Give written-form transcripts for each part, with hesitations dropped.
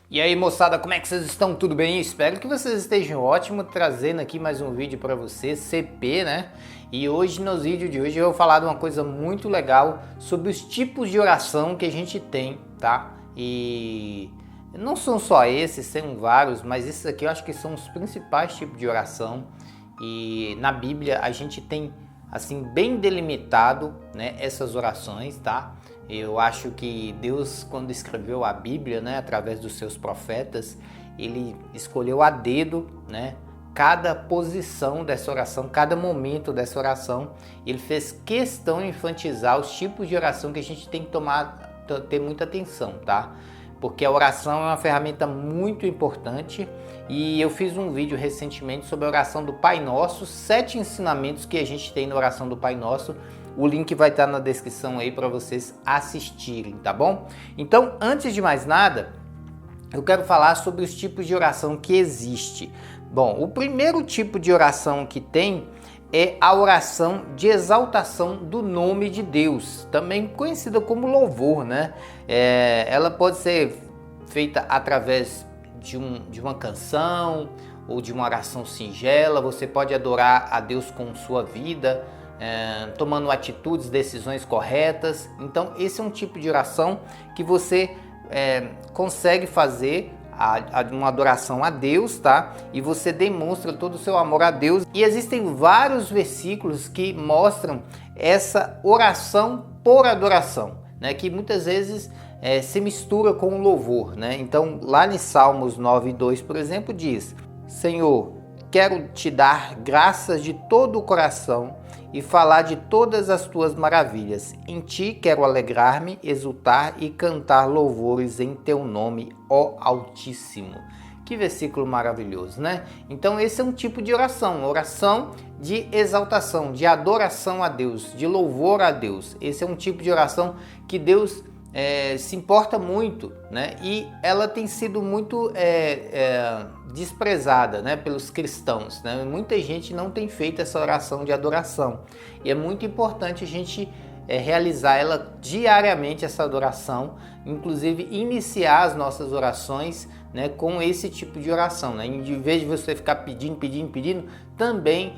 E aí, moçada, como é que vocês estão? Tudo bem? Espero que vocês estejam ótimos, trazendo aqui mais um vídeo para vocês, CP, né? E hoje, no vídeo de hoje, eu vou falar de uma coisa muito legal sobre os tipos de oração que a gente tem, tá? E não são só esses, são vários, mas esses aqui eu acho que são os principais tipos de oração. E na Bíblia a gente tem, assim, bem delimitado, né, essas orações, tá? Eu acho que Deus, quando escreveu a Bíblia, né, através dos seus profetas, ele escolheu a dedo, né, cada posição dessa oração, cada momento dessa oração. Ele fez questão de enfatizar os tipos de oração que a gente tem que ter muita atenção, tá? Porque a oração é uma ferramenta muito importante e eu fiz um vídeo recentemente sobre a oração do Pai Nosso, 7 ensinamentos que a gente tem na oração do Pai Nosso. O link vai estar na descrição aí para vocês assistirem, tá bom? Então, antes de mais nada, eu quero falar sobre os tipos de oração que existe. Bom, o primeiro tipo de oração que tem é a oração de exaltação do nome de Deus, também conhecida como louvor, né? Ela pode ser feita através de uma canção ou de uma oração singela. Você pode adorar a Deus com sua vida, tomando atitudes, decisões corretas. Então esse é um tipo de oração que você consegue fazer uma adoração a Deus, tá? E você demonstra todo o seu amor a Deus. E existem vários versículos que mostram essa oração por adoração, né? Que muitas vezes se mistura com o louvor, né? Então lá em Salmos 9:2, por exemplo, diz: Senhor, quero te dar graças de todo o coração e falar de todas as tuas maravilhas. Em ti quero alegrar-me, exultar e cantar louvores em teu nome, ó Altíssimo. Que versículo maravilhoso, né? Então esse é um tipo de oração de exaltação, de adoração a Deus, de louvor a Deus. Esse é um tipo de oração que Deus se importa muito, né? E ela tem sido muito desprezada, né, pelos cristãos, né? Muita gente não tem feito essa oração de adoração e é muito importante a gente realizar ela diariamente, essa adoração, inclusive iniciar as nossas orações, né, com esse tipo de oração, né? Em vez de você ficar pedindo, também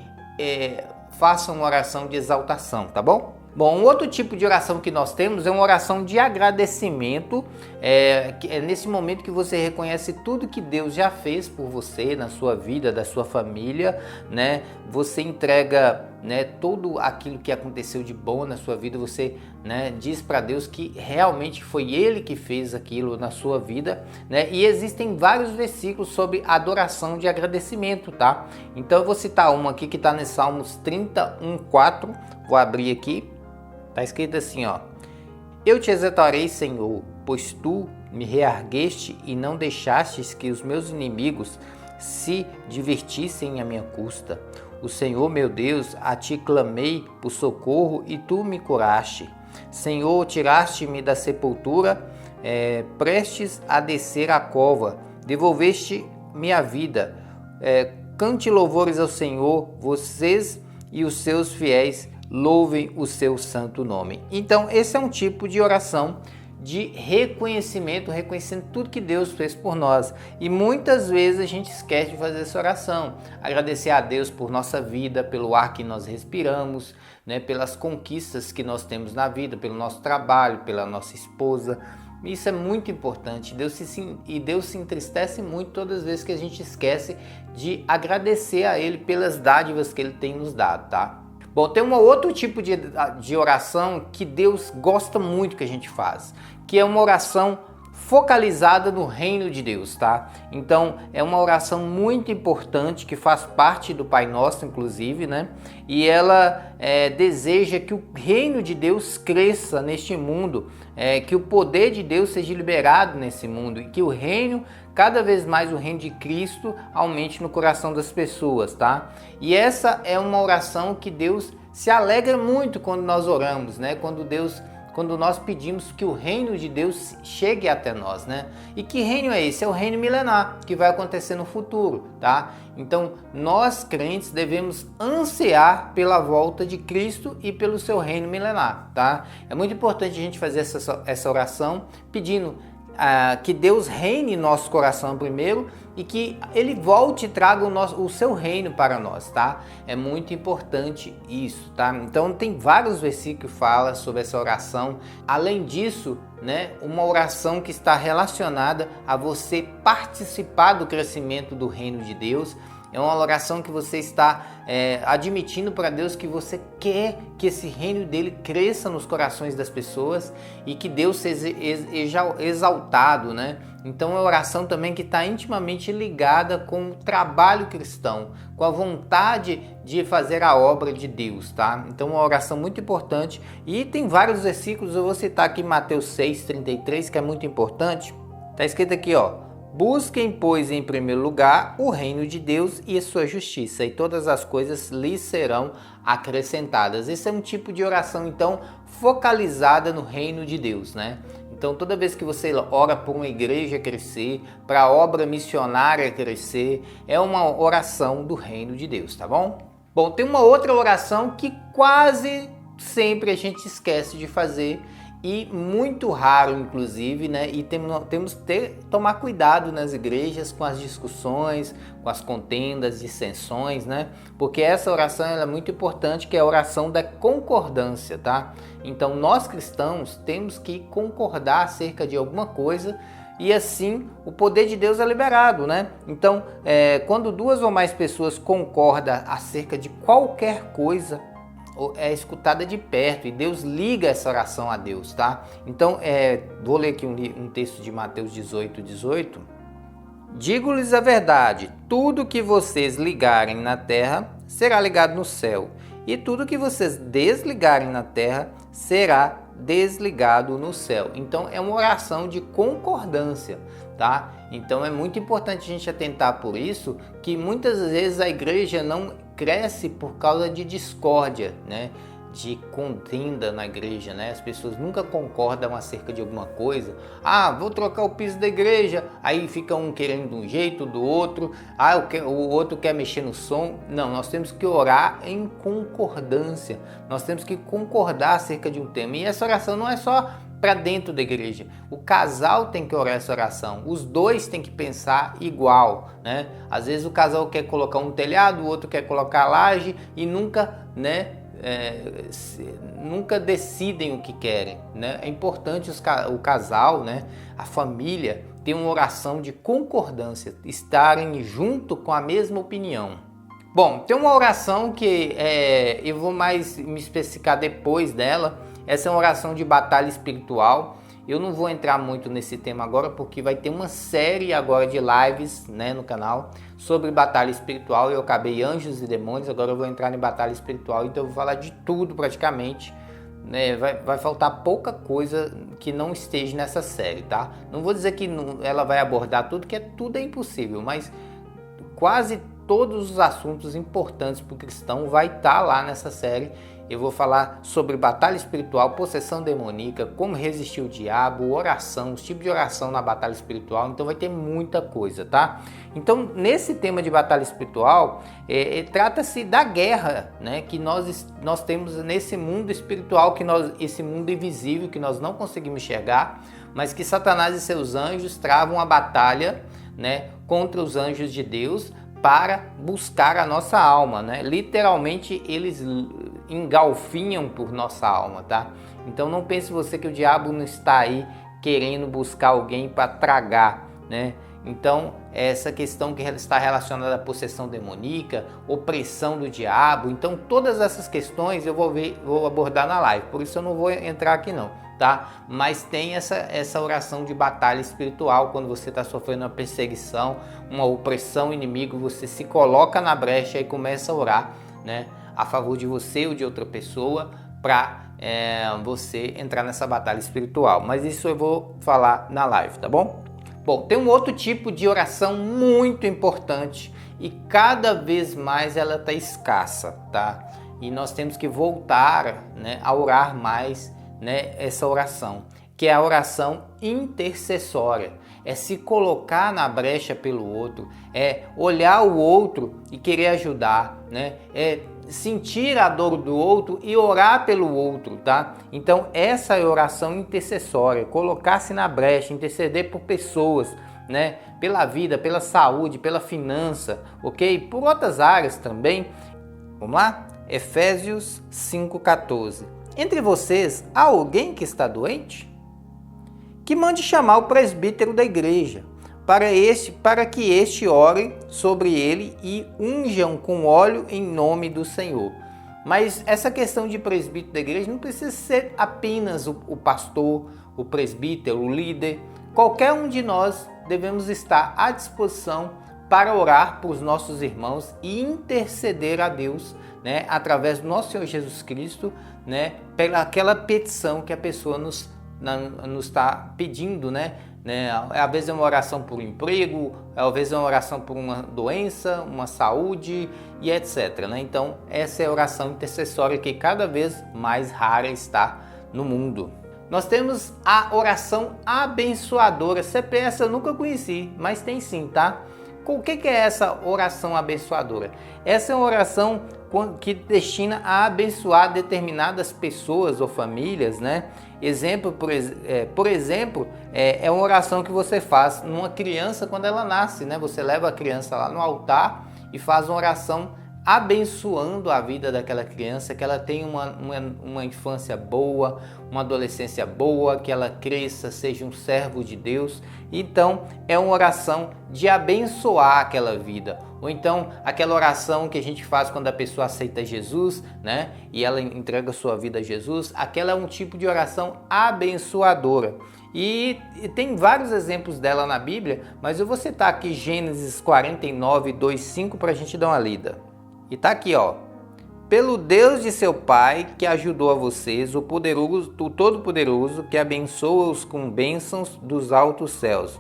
faça uma oração de exaltação, tá bom? Bom, um outro tipo de oração que nós temos é uma oração de agradecimento. É nesse momento que você reconhece tudo que Deus já fez por você, na sua vida, da sua família, né? Você entrega, né, tudo aquilo que aconteceu de bom na sua vida. Você, né, diz para Deus que realmente foi Ele que fez aquilo na sua vida, né? E existem vários versículos sobre adoração de agradecimento, tá? Então eu vou citar um aqui que está em Salmos 31:4. Vou abrir aqui. Está escrito assim, ó: Eu te exaltarei, Senhor, pois tu me reargueste e não deixastes que os meus inimigos se divertissem à minha custa. O Senhor, meu Deus, a ti clamei por socorro e tu me curaste. Senhor, tiraste-me da sepultura, prestes a descer à cova, devolveste-me a vida. Cante louvores ao Senhor, vocês e os seus fiéis, louvem o seu santo nome. Então esse é um tipo de oração de reconhecimento, reconhecendo tudo que Deus fez por nós. E muitas vezes a gente esquece de fazer essa oração, agradecer a Deus por nossa vida, pelo ar que nós respiramos, né, pelas conquistas que nós temos na vida, pelo nosso trabalho, pela nossa esposa. Isso é muito importante. Deus se entristece muito todas as vezes que a gente esquece de agradecer a Ele pelas dádivas que Ele tem nos dado, tá? Bom, tem um outro tipo de oração que Deus gosta muito que a gente faz, que é uma oração focalizada no reino de Deus, tá? Então, é uma oração muito importante que faz parte do Pai Nosso, inclusive, né? E ela deseja que o reino de Deus cresça neste mundo, que o poder de Deus seja liberado nesse mundo e que o reino, cada vez mais o reino de Cristo, aumente no coração das pessoas, tá? E essa é uma oração que Deus se alegra muito quando nós oramos, né? Quando nós pedimos que o reino de Deus chegue até nós, né? E que reino é esse? É o reino milenar, que vai acontecer no futuro, tá? Então, nós crentes devemos ansiar pela volta de Cristo e pelo seu reino milenar, tá? É muito importante a gente fazer essa oração pedindo que Deus reine em nosso coração primeiro e que Ele volte e traga o seu reino para nós, tá? É muito importante isso, tá? Então tem vários versículos que falam sobre essa oração. Além disso, né, uma oração que está relacionada a você participar do crescimento do reino de Deus. É uma oração que você está admitindo para Deus que você quer que esse reino dele cresça nos corações das pessoas e que Deus seja exaltado, né? Então é uma oração também que está intimamente ligada com o trabalho cristão, com a vontade de fazer a obra de Deus, tá? Então é uma oração muito importante e tem vários versículos, eu vou citar aqui Mateus 6,33, que é muito importante. Está escrito aqui, ó: busquem, pois, em primeiro lugar o reino de Deus e a sua justiça, e todas as coisas lhes serão acrescentadas. Esse é um tipo de oração, então, focalizada no reino de Deus, né? Então, toda vez que você ora por uma igreja crescer, para a obra missionária crescer, é uma oração do reino de Deus, tá bom? Bom, tem uma outra oração que quase sempre a gente esquece de fazer, e muito raro, inclusive, né? E temos que tomar cuidado nas igrejas com as discussões, com as contendas, dissensões, né? Porque essa oração ela é muito importante, que é a oração da concordância, tá? Então, nós cristãos temos que concordar acerca de alguma coisa e assim o poder de Deus é liberado, né? Então, quando duas ou mais pessoas concordam acerca de qualquer coisa, é escutada de perto e Deus liga essa oração a Deus, tá? Então, vou ler aqui um texto de Mateus 18:18. Digo-lhes a verdade, tudo que vocês ligarem na terra será ligado no céu, e tudo que vocês desligarem na terra será desligado no céu. Então, é uma oração de concordância, tá? Então, é muito importante a gente atentar por isso, que muitas vezes a igreja não cresce por causa de discórdia, né? De contenda na igreja, né? As pessoas nunca concordam acerca de alguma coisa. Ah, vou trocar o piso da igreja, aí fica um querendo de um jeito, do outro. Ah, o outro quer mexer no som. Não, nós temos que orar em concordância. Nós temos que concordar acerca de um tema. E essa oração não é só para dentro da igreja. O casal tem que orar essa oração. Os dois têm que pensar igual, né? Às vezes o casal quer colocar um telhado, o outro quer colocar laje e nunca, né? Nunca decidem o que querem, né? É importante o casal, né? A família ter uma oração de concordância, estarem junto com a mesma opinião. Bom, tem uma oração que eu vou mais me especificar depois dela. Essa é uma oração de batalha espiritual. Eu não vou entrar muito nesse tema agora, porque vai ter uma série agora de lives, né, no canal sobre batalha espiritual. Eu acabei anjos e demônios, agora eu vou entrar em batalha espiritual, então eu vou falar de tudo praticamente, né? Vai faltar pouca coisa que não esteja nessa série, tá? Não vou dizer que ela vai abordar tudo, que tudo é impossível, mas quase todos os assuntos importantes para o cristão vai estar lá nessa série. Eu vou falar sobre batalha espiritual, possessão demoníaca, como resistir o diabo, oração, os tipos de oração na batalha espiritual. Então vai ter muita coisa, tá? Então, nesse tema de batalha espiritual, trata-se da guerra, né, que nós temos nesse mundo espiritual, esse mundo invisível que nós não conseguimos enxergar, mas que Satanás e seus anjos travam a batalha, né, contra os anjos de Deus para buscar a nossa alma, né? Literalmente eles engalfinham por nossa alma, tá? Então não pense você que o diabo não está aí querendo buscar alguém para tragar, né? Então essa questão que está relacionada à possessão demoníaca, opressão do diabo, então todas essas questões eu vou abordar na live, por isso eu não vou entrar aqui não, tá? Mas tem essa oração de batalha espiritual. Quando você está sofrendo uma perseguição, uma opressão inimigo, você se coloca na brecha e começa a orar, né, a favor de você ou de outra pessoa, para você entrar nessa batalha espiritual. Mas isso eu vou falar na live, tá bom? Bom, tem um outro tipo de oração muito importante e cada vez mais ela está escassa, tá? E nós temos que voltar, né, a orar mais, né, essa oração, que é a oração intercessória. É se colocar na brecha pelo outro, é olhar o outro e querer ajudar, né? É sentir a dor do outro e orar pelo outro, tá? Então essa é a oração intercessória, colocar-se na brecha, interceder por pessoas, né? Pela vida, pela saúde, pela finança, ok? Por outras áreas também. Vamos lá? Efésios 5,14. Entre vocês há alguém que está doente? Que mande chamar o presbítero da igreja, para que este ore sobre ele e unjam com óleo em nome do Senhor. Mas essa questão de presbítero da igreja não precisa ser apenas o pastor, o presbítero, o líder. Qualquer um de nós devemos estar à disposição para orar por os nossos irmãos e interceder a Deus, né, através do nosso Senhor Jesus Cristo, né, pela aquela petição que a pessoa nos está pedindo, né? Às vezes é uma oração por um emprego, às vezes é uma oração por uma doença, uma saúde e etc. Né? Então, essa é a oração intercessória que cada vez mais rara está no mundo. Nós temos a oração abençoadora. Essa eu nunca conheci, mas tem sim, tá? O que é essa oração abençoadora? Essa é uma oração que destina a abençoar determinadas pessoas ou famílias, né? Por exemplo, é uma oração que você faz numa criança quando ela nasce, né? Você leva a criança lá no altar e faz uma oração abençoando a vida daquela criança, que ela tenha uma infância boa, uma adolescência boa, que ela cresça, seja um servo de Deus. Então, é uma oração de abençoar aquela vida. Ou então, aquela oração que a gente faz quando a pessoa aceita Jesus, né? E ela entrega sua vida a Jesus, aquela é um tipo de oração abençoadora. E tem vários exemplos dela na Bíblia, mas eu vou citar aqui Gênesis 49, 2:5 para a gente dar uma lida. E tá aqui, ó. Pelo Deus de seu pai que ajudou a vocês, o Todo-Poderoso, que abençoa-os com bênçãos dos altos céus,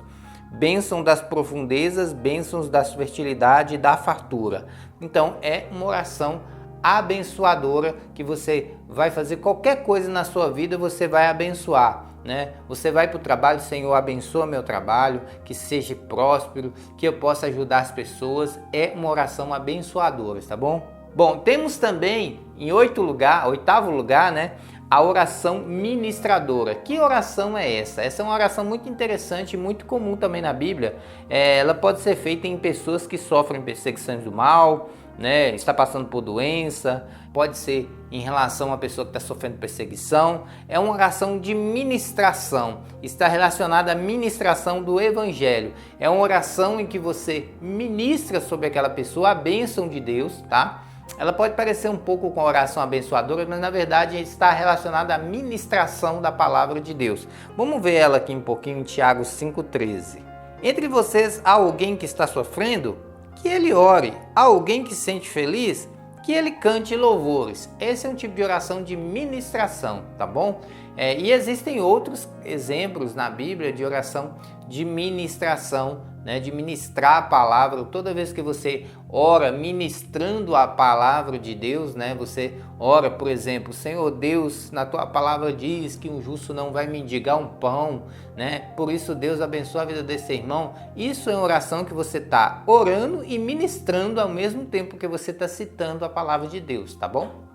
bênção das profundezas, bênçãos da fertilidade e da fartura. Então é uma oração abençoadora que você vai fazer qualquer coisa na sua vida, você vai abençoar, né? Você vai para o trabalho, Senhor, abençoa meu trabalho, que seja próspero, que eu possa ajudar as pessoas. É uma oração abençoadora, tá bom? Bom, temos também em oitavo lugar, né, a oração ministradora. Que oração é essa? Essa é uma oração muito interessante e muito comum também na Bíblia. Ela pode ser feita em pessoas que sofrem perseguições do mal, né, está passando por doença, pode ser em relação a uma pessoa que está sofrendo perseguição. É uma oração de ministração, está relacionada à ministração do Evangelho. É uma oração em que você ministra sobre aquela pessoa a bênção de Deus, tá? Ela pode parecer um pouco com a oração abençoadora, mas na verdade está relacionada à ministração da palavra de Deus. Vamos ver ela aqui um pouquinho em Tiago 5,13. Entre vocês há alguém que está sofrendo? Que ele ore. Há alguém que se sente feliz? Que ele cante louvores. Esse é um tipo de oração de ministração, tá bom? E existem outros exemplos na Bíblia de oração de ministração, né? De ministrar a palavra. Toda vez que você ora ministrando a palavra de Deus, né? Você ora, por exemplo, Senhor Deus, na tua palavra diz que um justo não vai mendigar um pão, né? Por isso Deus abençoa a vida desse irmão. Isso é uma oração que você está orando e ministrando ao mesmo tempo que você está citando a palavra de Deus, tá bom?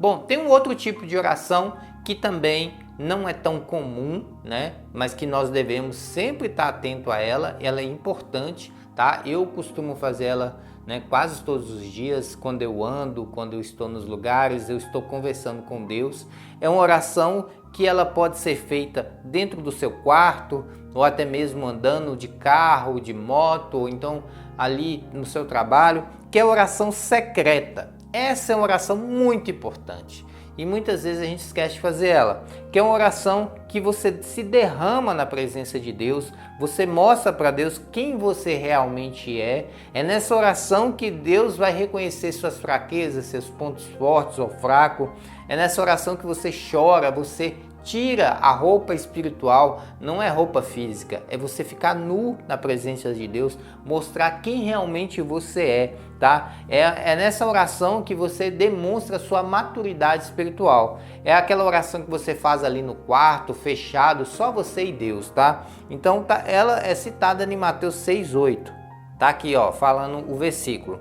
Bom, tem um outro tipo de oração que também não é tão comum, né? Mas que nós devemos sempre estar atento a ela. Ela é importante, tá? Eu costumo fazer ela, né, quase todos os dias, quando eu ando, quando eu estou nos lugares, eu estou conversando com Deus. É uma oração que ela pode ser feita dentro do seu quarto, ou até mesmo andando de carro, de moto, ou então ali no seu trabalho, que é a oração secreta. Essa é uma oração muito importante e muitas vezes a gente esquece de fazer ela, que é uma oração que você se derrama na presença de Deus, você mostra para Deus quem você realmente é. É nessa oração que Deus vai reconhecer suas fraquezas, seus pontos fortes ou fracos. É nessa oração que você chora, você tira a roupa espiritual, não é roupa física, é você ficar nu na presença de Deus, mostrar quem realmente você é, tá? É nessa oração que você demonstra sua maturidade espiritual. É aquela oração que você faz ali no quarto, fechado, só você e Deus, tá? Então ela é citada em Mateus 6,8. Tá aqui, ó, falando o versículo.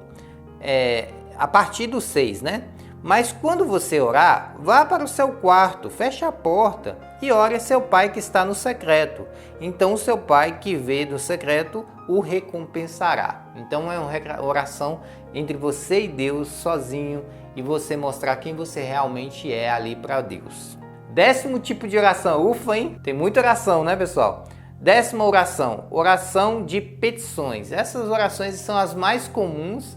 a partir do 6, né? Mas quando você orar, vá para o seu quarto, feche a porta e ore a seu pai que está no secreto. Então o seu pai que vê no secreto o recompensará. Então é uma oração entre você e Deus sozinho e você mostrar quem você realmente é ali para Deus. 10º tipo de oração, ufa, hein? Tem muita oração, né, pessoal? 10ª oração, oração de petições. Essas orações são as mais comuns.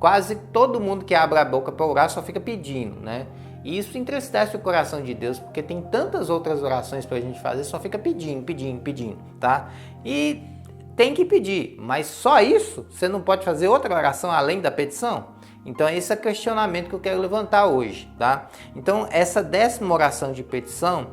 Quase todo mundo que abre a boca para orar só fica pedindo, né? E isso entristece o coração de Deus, porque tem tantas outras orações para a gente fazer, só fica pedindo, tá? E tem que pedir, mas só isso? Você não pode fazer outra oração além da petição? Então esse é o questionamento que eu quero levantar hoje, tá? Então essa 10ª oração de petição,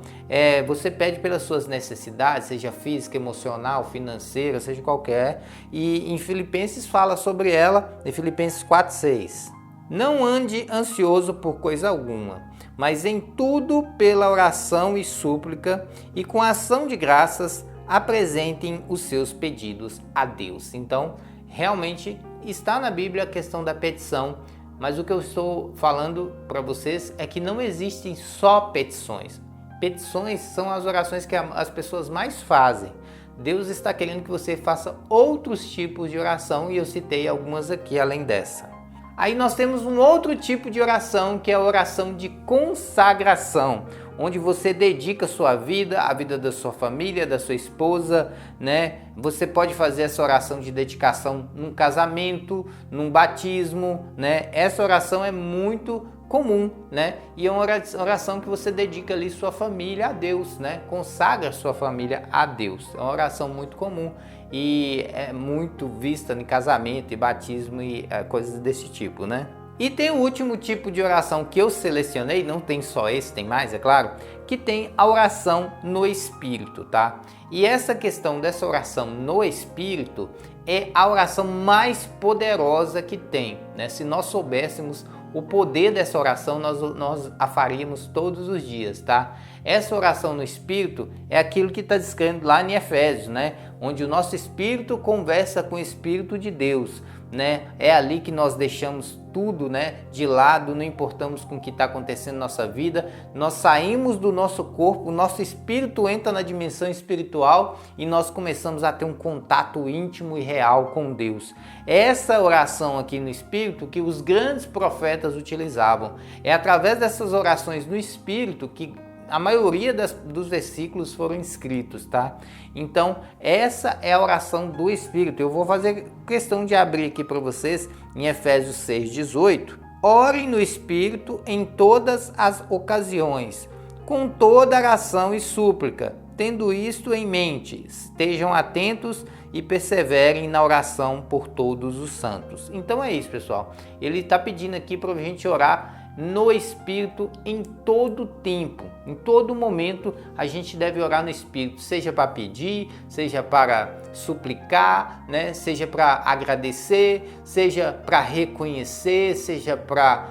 você pede pelas suas necessidades, seja física, emocional, financeira, seja qualquer, e em Filipenses fala sobre ela, em Filipenses 4:6. Não ande ansioso por coisa alguma, mas em tudo pela oração e súplica e com ação de graças apresentem os seus pedidos a Deus. Então realmente está na Bíblia a questão da petição, mas o que eu estou falando para vocês é que não existem só petições. Petições são as orações que as pessoas mais fazem. Deus está querendo que você faça outros tipos de oração e eu citei algumas aqui além dessa. Aí nós temos um outro tipo de oração que é a oração de consagração, onde você dedica a sua vida, a vida da sua família, da sua esposa, né? Você pode fazer essa oração de dedicação num casamento, num batismo, né? Essa oração é muito comum, né? E é uma oração que você dedica ali sua família a Deus, né? Consagra sua família a Deus. É uma oração muito comum e é muito vista em casamento e batismo e coisas desse tipo, né? E tem o último tipo de oração que eu selecionei, não tem só esse, tem mais, é claro, que tem a oração no Espírito, tá? E essa questão dessa oração no Espírito é a oração mais poderosa que tem, né? Se nós soubéssemos o poder dessa oração, nós a faríamos todos os dias, tá? Essa oração no Espírito é aquilo que está descrito lá em Efésios, né? Onde o nosso Espírito conversa com o Espírito de Deus, né? É ali que nós deixamos tudo, né, de lado, não importamos com o que está acontecendo na nossa vida, nós saímos do nosso corpo, o nosso espírito entra na dimensão espiritual e nós começamos a ter um contato íntimo e real com Deus. Essa oração aqui no Espírito que os grandes profetas utilizavam. É através dessas orações no Espírito que a maioria dos versículos foram escritos, tá? Então, essa é a oração do Espírito. Eu vou fazer questão de abrir aqui para vocês em Efésios 6:18. Orem no Espírito em todas as ocasiões, com toda oração e súplica. Tendo isto em mente, estejam atentos e perseverem na oração por todos os santos. Então é isso, pessoal. Ele está pedindo aqui para a gente orar no Espírito em todo tempo, em todo momento a gente deve orar no Espírito, seja para pedir, seja para suplicar, né? Seja para agradecer, seja para reconhecer, seja para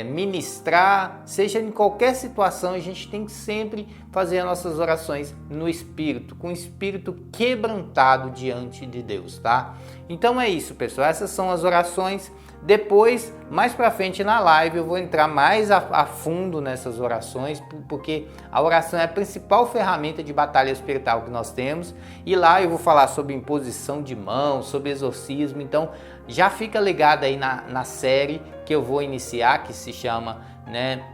ministrar, seja em qualquer situação, a gente tem que sempre fazer as nossas orações no Espírito, com o Espírito quebrantado diante de Deus, tá? Então é isso, pessoal, essas são as orações. Depois, mais para frente na live, eu vou entrar mais a fundo nessas orações, porque a oração é a principal ferramenta de batalha espiritual que nós temos. E lá eu vou falar sobre imposição de mãos, sobre exorcismo. Então, já fica ligado aí na série que eu vou iniciar, que se chama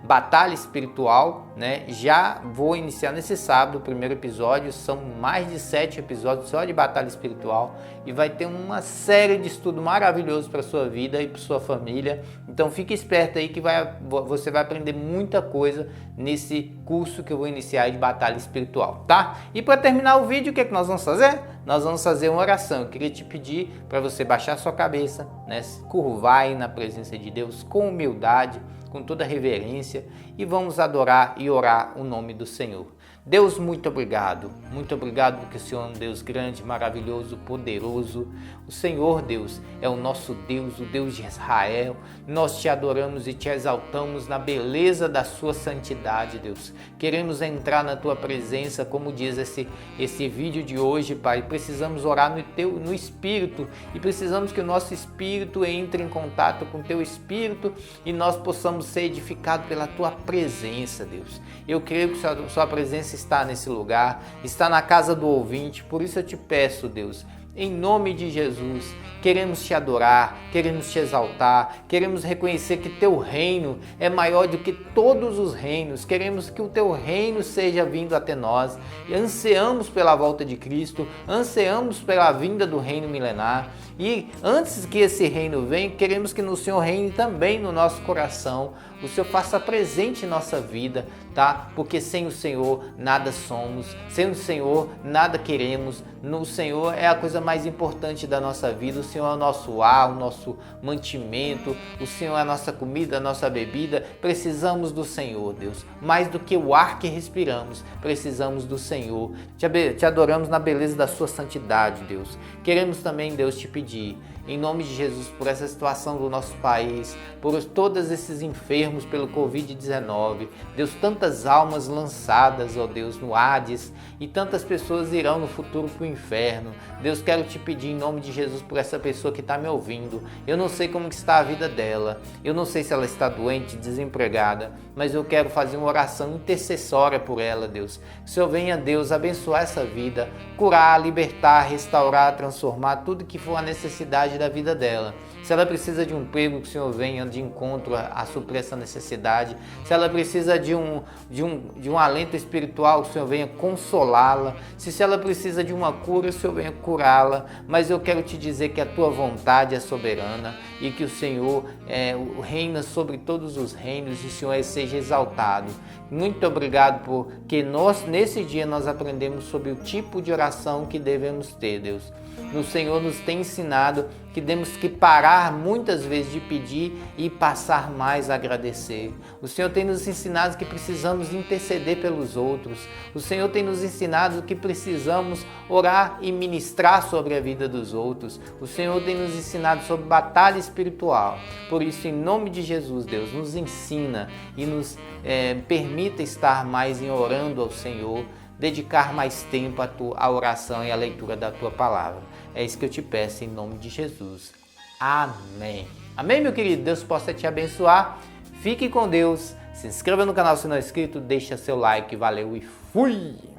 Batalha Espiritual, Já vou iniciar nesse sábado o primeiro episódio. São mais de 7 episódios só de Batalha Espiritual e vai ter uma série de estudo maravilhoso para sua vida e para sua família. Então fique esperto aí que você vai aprender muita coisa nesse curso que eu vou iniciar de Batalha Espiritual, tá? E para terminar o vídeo, o que é que nós vamos fazer? Nós vamos fazer uma oração. Eu queria te pedir para você baixar sua cabeça, curvar aí na presença de Deus com humildade, com toda reverência, e vamos adorar e orar o nome do Senhor. Deus, muito obrigado. Muito obrigado porque o Senhor é um Deus grande, maravilhoso, poderoso. O Senhor, Deus, é o nosso Deus, o Deus de Israel. Nós te adoramos e te exaltamos na beleza da sua santidade, Deus. Queremos entrar na tua presença, como diz esse vídeo de hoje, Pai. Precisamos orar no Espírito e precisamos que o nosso Espírito entre em contato com o teu Espírito e nós possamos ser edificados pela tua presença, Deus. Eu creio que sua presença está nesse lugar, está na casa do ouvinte, por isso eu te peço, Deus, em nome de Jesus, queremos te adorar, queremos te exaltar, queremos reconhecer que teu reino é maior do que todos os reinos, queremos que o teu reino seja vindo até nós, e ansiamos pela volta de Cristo, ansiamos pela vinda do reino milenar, e antes que esse reino venha, queremos que no Senhor reine também no nosso coração, o Senhor faça presente em nossa vida, tá? Porque sem o Senhor nada somos, sem o Senhor nada queremos, no Senhor é a coisa mais importante da nossa vida, o Senhor é o nosso ar, o nosso mantimento, o Senhor é a nossa comida, a nossa bebida, precisamos do Senhor, Deus, mais do que o ar que respiramos, precisamos do Senhor, te adoramos na beleza da sua santidade, Deus, queremos também, Deus, te pedir, em nome de Jesus, por essa situação do nosso país, por todos esses enfermos pelo Covid-19, Deus, tantas almas lançadas, ó Deus, no Hades, e tantas pessoas irão no futuro para o inferno. Deus, quero te pedir em nome de Jesus por essa pessoa que está me ouvindo. Eu não sei como que está a vida dela, eu não sei se ela está doente, desempregada, mas eu quero fazer uma oração intercessória por ela, Deus. Que o Senhor venha, Deus, abençoar essa vida, curar, libertar, restaurar, transformar, tudo que for a necessidade da vida dela. Se ela precisa de um emprego, que o Senhor venha de encontro a suprir essa necessidade. Se ela precisa de um alento espiritual, que o Senhor venha consolá-la. Se ela precisa de uma cura, o Senhor venha curá-la. Mas eu quero te dizer que a tua vontade é soberana e que o Senhor reina sobre todos os reinos e o Senhor seja exaltado. Muito obrigado porque nesse dia nós aprendemos sobre o tipo de oração que devemos ter, Deus. O Senhor nos tem ensinado que temos que parar muitas vezes de pedir e passar mais a agradecer. O Senhor tem nos ensinado que precisamos interceder pelos outros. O Senhor tem nos ensinado que precisamos orar e ministrar sobre a vida dos outros. O Senhor tem nos ensinado sobre batalha espiritual. Por isso, em nome de Jesus, Deus, nos ensina e nos permita estar mais orando ao Senhor, dedicar mais tempo à oração e à leitura da Tua Palavra. É isso que eu te peço em nome de Jesus. Amém. Amém, meu querido? Deus possa te abençoar. Fique com Deus. Se inscreva no canal se não é inscrito, deixa seu like. Valeu e fui!